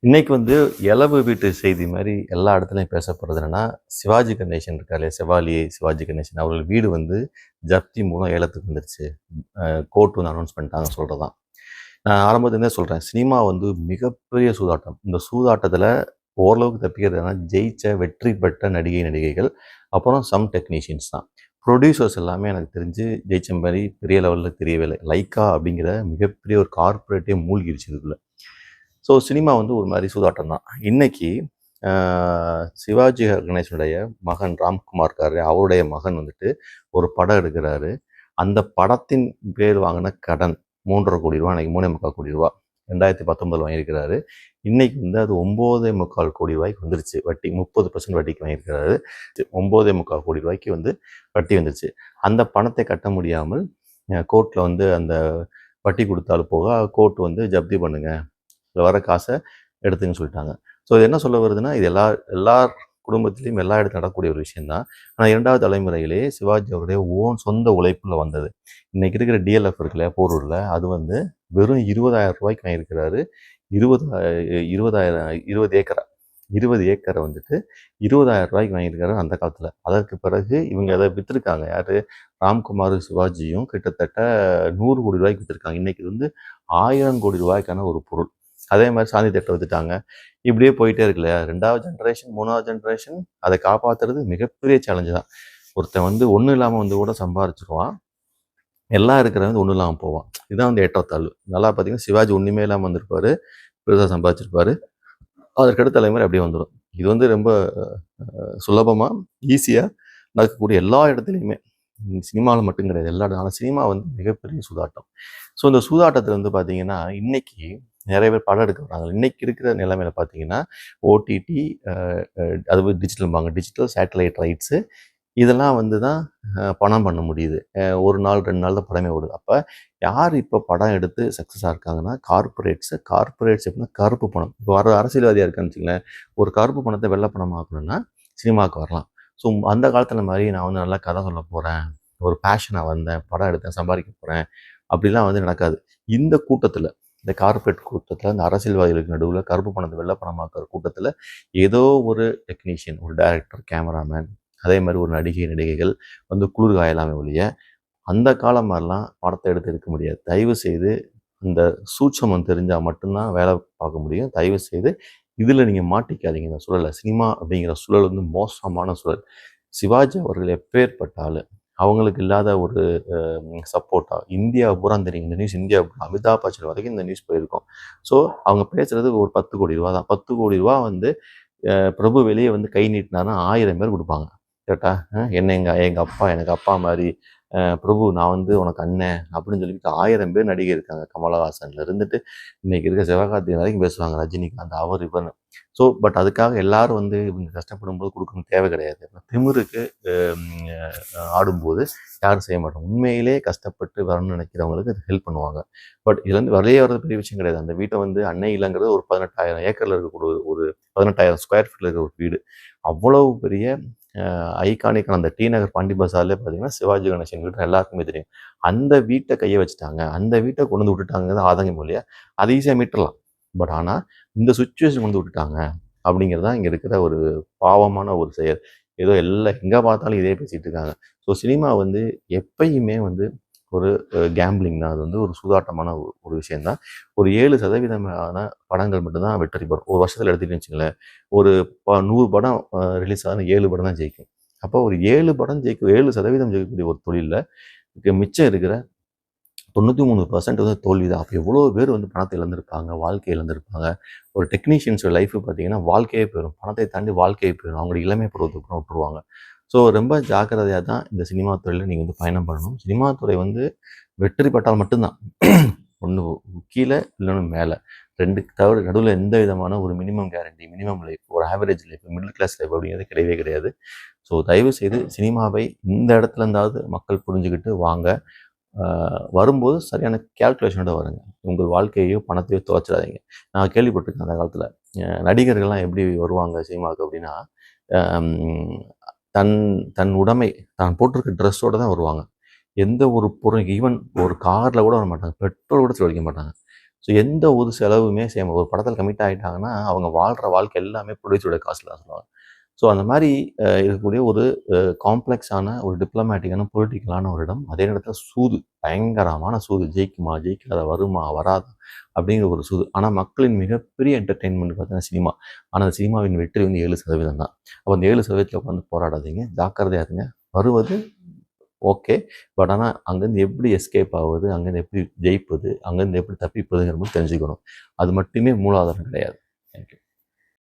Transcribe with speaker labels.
Speaker 1: இன்னைக்கு எளவு வீட்டு செய்தி மாதிரி எல்லா இடத்துலையும் பேசப்படுறது என்னன்னா, சிவாஜி கணேசன் இருக்காரு இல்லையா, செவாலியே சிவாஜி கணேசன் அவர்கள் வீடு ஜப்தி மூலம் ஏலத்துக்கு வந்துருச்சு. கோர்ட் அனௌன்ஸ் பண்ணிட்டாங்க சொல்றதான். நான் ஆரம்பத்துலேருந்தே சொல்றேன், சினிமா மிகப்பெரிய சூதாட்டம். இந்த சூதாட்டத்தில் ஓரளவுக்கு தப்பிக்கிறதுனா ஜெயிச்ச வெற்றி பெற்ற நடிகைகள், அப்புறம் சம் டெக்னீஷியன்ஸ் தான். ப்ரொடியூசர்ஸ் எல்லாமே எனக்கு தெரிஞ்சு ஜெயிச்ச மாதிரி பெரிய லெவலில் தெரியவே இல்லை. லைக்கா அப்படிங்கிற மிகப்பெரிய ஒரு கார்ப்பரேட்டே மூழ்கிடுச்சு இதுக்குள்ள. ஸோ சினிமா ஒரு மாதிரி சூதாட்டம் தான். இன்னைக்கு சிவாஜி கணேசனுடைய மகன் ராம்குமார் இருக்காரு, அவருடைய மகன் ஒரு படம் எடுக்கிறாரு. அந்த படத்தின் பேர் வாங்கின கடன் 3,50 கோடி ரூபா, அன்றைக்கி 3,45 கோடி ரூபா 2019 வாங்கியிருக்கிறாரு. இன்னைக்கு அது 9,45 கோடி ரூபாய்க்கு வந்துருச்சு. வட்டி 30% வட்டிக்கு வாங்கியிருக்கிறாரு. 9,45 கோடி ரூபாய்க்கு வட்டி வந்துருச்சு. அந்த பணத்தை கட்ட முடியாமல் கோர்ட்டில் அந்த வட்டி கொடுத்தாலும் போக கோர்ட் ஜப்தி பண்ணுங்க, வர காசை எடுத்துங்கன்னு சொல்லிட்டாங்க. ஸோ இது என்ன சொல்ல வருதுன்னா, இது எல்லார் குடும்பத்திலையும் எல்லா இடத்துல நடக்கக்கூடிய ஒரு விஷயம்தான். ஆனால் 2வது தலைமுறையிலே சிவாஜி அவருடைய சொந்த உழைப்பில் வந்தது. இன்னைக்கு இருக்கிற டிஎல்எஃப் இருக்குல்ல போரூரில், அது வெறும் 20,000 ரூபாய்க்கு வாங்கியிருக்கிறாரு. 20 ஏக்கரை 20,000 ரூபாய்க்கு வாங்கியிருக்காரு அந்த காலத்தில். அதற்கு பிறகு இவங்க அதை விற்றுருக்காங்க. யார்? ராம்குமார் சிவாஜியும் கிட்டத்தட்ட 100 கோடி ரூபாய்க்கு விற்றுருக்காங்க. இன்னைக்கு 1000 கோடி ரூபாய்க்கான ஒரு பொருள். அதே மாதிரி சாந்தி தேட்டர் வித்துட்டாங்க. இப்படியே போயிட்டே இருக்குல்ல. 2வது ஜென்ரேஷன் 3வது ஜென்ரேஷன் அதை காப்பாற்றுறது மிகப்பெரிய சேலஞ்சு தான். ஒருத்தன் ஒன்றும் இல்லாமல் கூட சம்பாரிச்சிருவான். எல்லாம் இருக்கிறவங்க ஒன்றும் இல்லாமல் போவான். இதுதான் ஏற்றத்தாழ்வு. நல்லா பார்த்தீங்கன்னா சிவாஜி ஒன்றுமே இல்லாமல் வந்திருப்பாரு, பெருசாக சம்பாதிச்சிருப்பாரு. அதற்கடுத்த தலைமுறை அப்படியே வந்துடும். இது ரொம்ப சுலபமாக ஈஸியாக நடக்கக்கூடிய எல்லா இடத்துலையுமே, சினிமாவில் மட்டும் கிடையாது, எல்லா இடம். ஆனால் சினிமா மிகப்பெரிய சூதாட்டம். ஸோ இந்த சூதாட்டத்தில் பார்த்தீங்கன்னா இன்னைக்கு நிறைய பேர் படம் எடுக்க வராங்க. இன்னைக்கு இருக்கிற நிலைமையில பார்த்தீங்கன்னா ஓடிடி, அது டிஜிட்டல் சேட்டலைட் ரைட்ஸு, இதெல்லாம் தான் பணம் பண்ண முடியுது. ஒரு நாள் 2 நாள் தான் படமே ஓடுது. அப்போ யார் இப்போ படம் எடுத்து சக்ஸஸாக இருக்காங்கன்னா கார்பரேட்ஸ் எப்படின்னா கருப்பு பணம். இப்போ வர அரசியல்வாதியாக இருக்கான்னு வச்சுங்களேன், ஒரு கருப்பு பணத்தை வெள்ளை பணம் ஆக்கணும்னா சினிமாவுக்கு வரலாம். ஸோ அந்த காலத்தில் மாதிரி நான் நல்லா கதை சொல்ல போகிறேன், ஒரு பேஷனாக வந்தேன், படம் எடுத்தேன், சம்பாதிக்க போகிறேன், அப்படிலாம் நடக்காது. இந்த கூட்டத்தில், இந்த கார்பரேட் கூட்டத்தில், இந்த அரசியல்வாதிகளுக்கு நடுவில் கருப்பு பணத்தை வெள்ளை பணமாக்குற கூட்டத்தில் ஏதோ ஒரு டெக்னீஷியன், ஒரு டைரக்டர், கேமராமேன், அதே மாதிரி ஒரு நடிகைகள் குளிர் காயலாமே ஒழிய அந்த காலம் மாதிரிலாம் படத்தை எடுக்க முடியாது. தயவு செய்து அந்த சூட்சமம் தெரிஞ்சால் மட்டும்தான் வேலை பார்க்க முடியும். தயவு செய்து இதில் நீங்கள் மாட்டிக்காதீங்க. இந்த சூழலை, சினிமா அப்படிங்கிற சூழல் மோசமான சூழல். சிவாஜி அவர்கள் எப்பேற்பட்டாலும் அவங்களுக்கு இல்லாத ஒரு சப்போர்ட்டாக இந்தியா பூரா தெரியும். இந்த நியூஸ் இந்தியா பூரா, அமிதாப் பச்சன் வரைக்கும் இந்த நியூஸ் போயிருக்கும். ஸோ அவங்க பேசுகிறது ஒரு 10 கோடி ரூபா தான். 10 கோடி ரூபா பிரபு வெளியே கை நீட்டினாருன்னா 1000 பேர் கொடுப்பாங்க. கேட்டா என்ன எங்கள் அப்பா, எனக்கு அப்பா மாதிரி பிரபு, நான் உனக்கு அண்ணன் அப்படின்னு சொல்லிட்டு 1000 பேர் நடிகை இருக்காங்க. கமலஹாசன்ல இருந்துட்டு இன்னைக்கு இருக்க சிவகார்த்திகேயன் வரைக்கும் பேசுவாங்க, ரஜினிகாந்த், அவர் இவன். ஸோ பட் அதுக்காக எல்லாரும் இவங்க கஷ்டப்படும் போது கொடுக்கணும் தேவை கிடையாது. திமிருக்கு ஆடும்போது யாரும் செய்ய மாட்டோம். உண்மையிலே கஷ்டப்பட்டு வரணும்னு நினைக்கிறவங்களுக்கு அது ஹெல்ப் பண்ணுவாங்க. பட் இதுலேருந்து வெளியே வர்றது பெரிய விஷயம் கிடையாது. அந்த வீட்டை அன்னை இல்லைங்கிறது ஒரு 18,000 ஏக்கரில் இருக்கக்கூடிய ஒரு 18,000 ஸ்கொயர் ஃபீட்டில் இருக்கிற ஒரு வீடு. அவ்வளவு பெரிய ஐகானிக்கான அந்த டி நகர் பாண்டி பசார்லேயே பார்த்தீங்கன்னா சிவாஜி கணேசன் வீடு எல்லாருக்குமே தெரியும். அந்த வீட்டை கையை வச்சுட்டாங்க, அந்த வீட்டை கொண்டு விட்டுட்டாங்கிறது ஆதங்கம் இல்லையா? அதை ஈஸியாக மீட்டரலாம். பட் ஆனால் இந்த சுச்சுவேஷன் கொண்டு விட்டுட்டாங்க அப்படிங்கிறது தான் இங்கே இருக்கிற ஒரு பாவமான ஒரு செயல். ஏதோ எல்லாம் எங்கே பார்த்தாலும் இதே பேசிகிட்டு இருக்காங்க. ஸோ சினிமா எப்பயுமே ஒரு கேம்பிளிங் தான். அது ஒரு சூதாட்டமான ஒரு விஷயந்தான். ஒரு 7% படங்கள் மட்டும்தான் வெற்றி பெறும். ஒரு வருஷத்தில் எடுத்துக்கிட்டு வச்சுங்களேன், ஒரு 100 படம் ரிலீஸ் ஆகுதுன்னா 7 படம் தான் ஜெயிக்கும். அப்போ ஒரு 7 படம் ஜெயிக்கும், 7% ஜெயிக்கக்கூடிய ஒரு தொழிலில் மிச்சம் இருக்கிற 93% தோல்வி தான். அப்போ எவ்வளோ பேர் பணத்தை இழந்திருப்பாங்க, வாழ்க்கையை இழந்திருப்பாங்க. ஒரு டெக்னீஷியன்ஸோட லைஃப் பார்த்தீங்கன்னா வாழ்க்கையே போயிடும். பணத்தை தாண்டி வாழ்க்கையே போயிடும். அவங்களோட இளமை பருவத்துக்கு விட்டுருவாங்க. ஸோ ரொம்ப ஜாக்கிரதையாக தான் இந்த சினிமா துறையில் நீங்கள் பயணம் பண்ணணும். சினிமா துறை வெற்றி பெற்றால் மட்டும்தான். ஒன்று கீழே, இல்லைன்னு மேலே, 2க்கு தவிர நடுவில் எந்த விதமான ஒரு மினிமம் கேரண்டி, மினிமம் லைஃப், ஒரு average life, middle class life அப்படிங்கிறது கிடையவே கிடையாது. ஸோ தயவு செய்து சினிமாவை இந்த இடத்துல இருந்தாவது மக்கள் புரிஞ்சுக்கிட்டு வாங்க. வரும்போது சரியான கேல்குலேஷனோட வருங்க. உங்கள் வாழ்க்கையோ பணத்தையோ தொலைச்சிடாதீங்க. நான் கேள்விப்பட்டிருக்கேன் அந்த காலத்தில் நடிகர்கள்லாம் எப்படி வருவாங்க சினிமாவுக்கு அப்படின்னா, தன் தன் உடைமை, தான் போட்டிருக்க ட்ரெஸ்ஸோடு தான் வருவாங்க. எந்த ஒரு பொருள், ஈவன் ஒரு காரில் கூட வர மாட்டாங்க, பெட்ரோல் கூட செலவழிக்க மாட்டாங்க. ஸோ எந்த ஒரு செலவுமே செய்யாம ஒரு படத்தில் கமிட் ஆகிட்டாங்கன்னா அவங்க வாழ்கிற வாழ்க்கை எல்லாமே ப்ரொடியூசரோட காசில் தான் சொல்லுவாங்க. ஸோ அந்த மாதிரி இருக்கக்கூடிய ஒரு காம்ப்ளெக்ஸான ஒரு டிப்ளமேட்டிக்கான பொலிட்டிக்கலான ஒரு இடம். அதே நேரத்தில் சூது, பயங்கரமான சூது. ஜெயிக்குமா ஜெயிக்காத, வருமா வராதா அப்படிங்கிற ஒரு சூது. ஆனால் மக்களின் மிகப்பெரிய என்டர்டெயின்மெண்ட் பார்த்தீங்கன்னா சினிமா. ஆனால் அந்த சினிமாவின் வெற்றி வந்து 7% தான். அப்போ அந்த 7%த்தில் உட்காந்து போராடாதீங்க, ஜாக்கிரதையா இருங்க. வருவது ஓகே. பட் ஆனால் அங்கேருந்து எப்படி எஸ்கேப் ஆகுது, அங்கேருந்து எப்படி ஜெயிப்பது, அங்கேருந்து எப்படி தப்பிப்பதுங்கிற மாதிரி தெரிஞ்சுக்கணும். அது மட்டுமே மூலாதாரம் கிடையாது. தேங்க்யூ.